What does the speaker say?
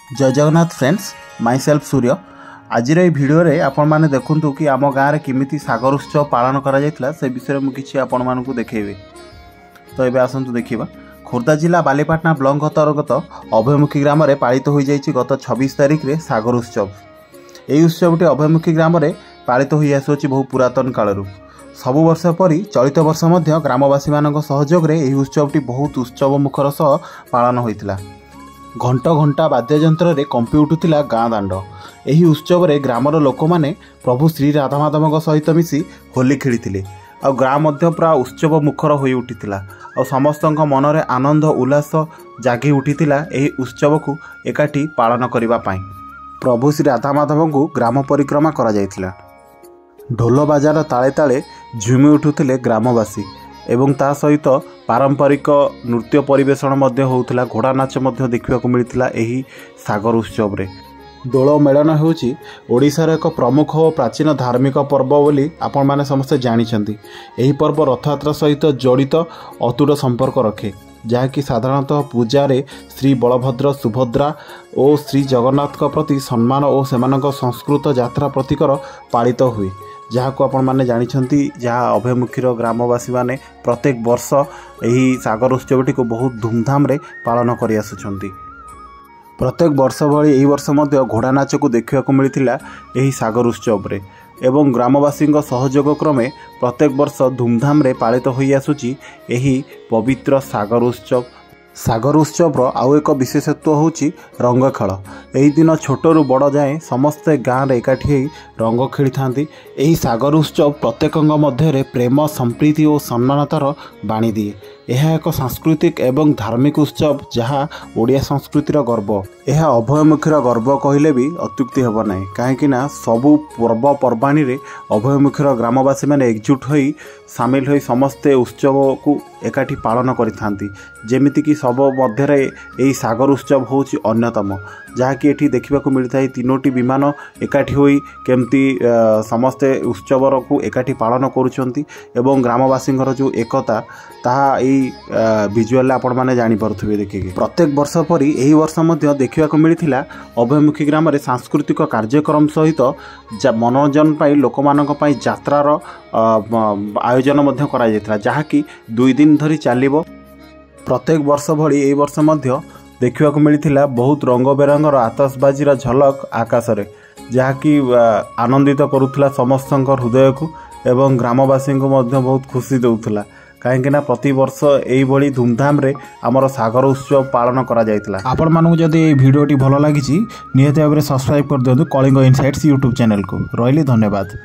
जय Jagannath friends, my self सूर्य। आज video रे आपण माने देखंतु कि आम गाँव में किमिति सागर उत्सव पालन करा जायतिला से विषय में किछि आपण मानकु देखेबे। तो एबे आसंतु देखिबा। खोर्धा जिला बालीपाटना ब्लॉक अंतर्गत अभयमुखी ग्राम में पालित हो जाइछि गत 26 तारिख रे सागर उत्सव। यह उत्सवटी अभयमुखी ग्राम में पालित हो आसुछि बहु पुरातन कालरू। सबु वर्ष परी चलित वर्ष मध्य ग्रामवासी मानक सहयोग रे एही उत्सवटी बहुत उत्सव मुखर सह पालन होइतिला। घंट घंटा वाद्ययंत्र रे कंपी उठुतिला गाँ दांड। एही उत्सव रे ग्रामर लोक माने प्रभु श्री राधामाधव सहित मिसी होली खेलिथिले। आ गाँ मध्य पूरा उत्सव मुखर होई उठितिला। आ समस्तक मन रे आनंद उल्लास जागी उठितिला एही उत्सव को एकाठी पालन करिबा पाई। प्रभु श्री राधामाधव को ग्राम परिक्रमा करा जायतिला। ढोल बाजार ताले ताले झुमी उठुथिले ग्रामवासी एवं ता सहित पारंपरिक नृत्य परिवेषण मध्य होउथिला। घोड़ा नाच मध्य देखिबा को मिलिथिला एही सागर उत्सव रे। दोल मेलन होउची ओडिशार एक प्रमुख और प्राचीन धार्मिक पर्व बोली आपण माने समस्त जानिछंती। एही पर्व रथयात्रा सहित जड़ित अतुट संपर्क रखे, जहाँकि साधारणतः पूजा रे श्री बलभद्र सुभद्रा और श्री जगन्नाथ प्रति सम्मान और सेमानक संस्कृत यात्रा प्रतीकर पालित हुए। जहाँ को आपण माने जानिछंती, जहाँ अभयमुखीर ग्रामवासी माने प्रत्येक वर्ष यही सागर उत्सवटी को बहुत धूमधाम रे पालन करि आसुछंती। प्रत्येक वर्ष भली यही वर्ष मध्य घोड़ा नाच को देखा मिलता यही सागर उत्सव रे एवं ग्रामवासी सहयोग क्रमे प्रत्येक वर्ष धूमधाम रे पालित हो आसुची यही पवित्र सागर उत्सव। सागर उत्सव आउ एक विशेषत्व होची रंग खेल। यही दिन छोटू बड़ जाए समस्ते गाँव रे एकाठी रंग खेली थांती। यही सागर उत्सव प्रत्येक मध्य प्रेम संप्रीति और सम्मानतार बाणी दिए। यह एक सांस्कृतिक एवं धार्मिक उत्सव जहाँ ओडिया संस्कृतिर गर्व। यह अभयमुखीर गर्व कहले भी अत्युक्ति हेब नहीं, कहीं सबु पर्वपर्वाणी रे अभयमुखीर ग्रामवासी मैंने एकजुट होई सामिल होई समस्ते उत्सव को एकाठी पालन करिथांती। जेमिति कि सब मध्य यही सागर उत्सव होची अन्यतम, जहाँकि एठी देखा मिलता है तीनोटी विमान एकाठी होई केमती समस्ते उत्सवर को एकाठी पालन करुछंती एवं ग्रामवासींकर जो एकता ताहा विजुअल आपण माने जानि परथुबे। देखिके प्रत्येक वर्ष परी एही वर्ष मध्य देखा मिलता अभयमुखी ग्राम में सांस्कृतिक कार्यक्रम सहित मनोरंजन पाई लोक मानक पाई यात्रार आयोजन मध्य करा जायतिला, जहाँकि 2 दिन धरी चलिबो। प्रत्येक वर्ष भली एही वर्ष मध्य देखा मिलता बहुत रंग बेरंगर आतशबाजीर झलक आकाश रे, जहाँकि आनंदित करुथला समस्तंकर हृदय को एवं ग्रामवासी को मध्य बहुत खुशी देउथला। कहीं प्रति वर्ष यही धूमधाम रे आमर सागर उत्सव पालन करा जायतिला। आपण मानू जदि ये वीडियोटी भल लगी निहत भाव में सब्सक्राइब कर दिंतु कलिंग इनसाइट्स यूट्यूब चैनल को। रही धन्यवाद।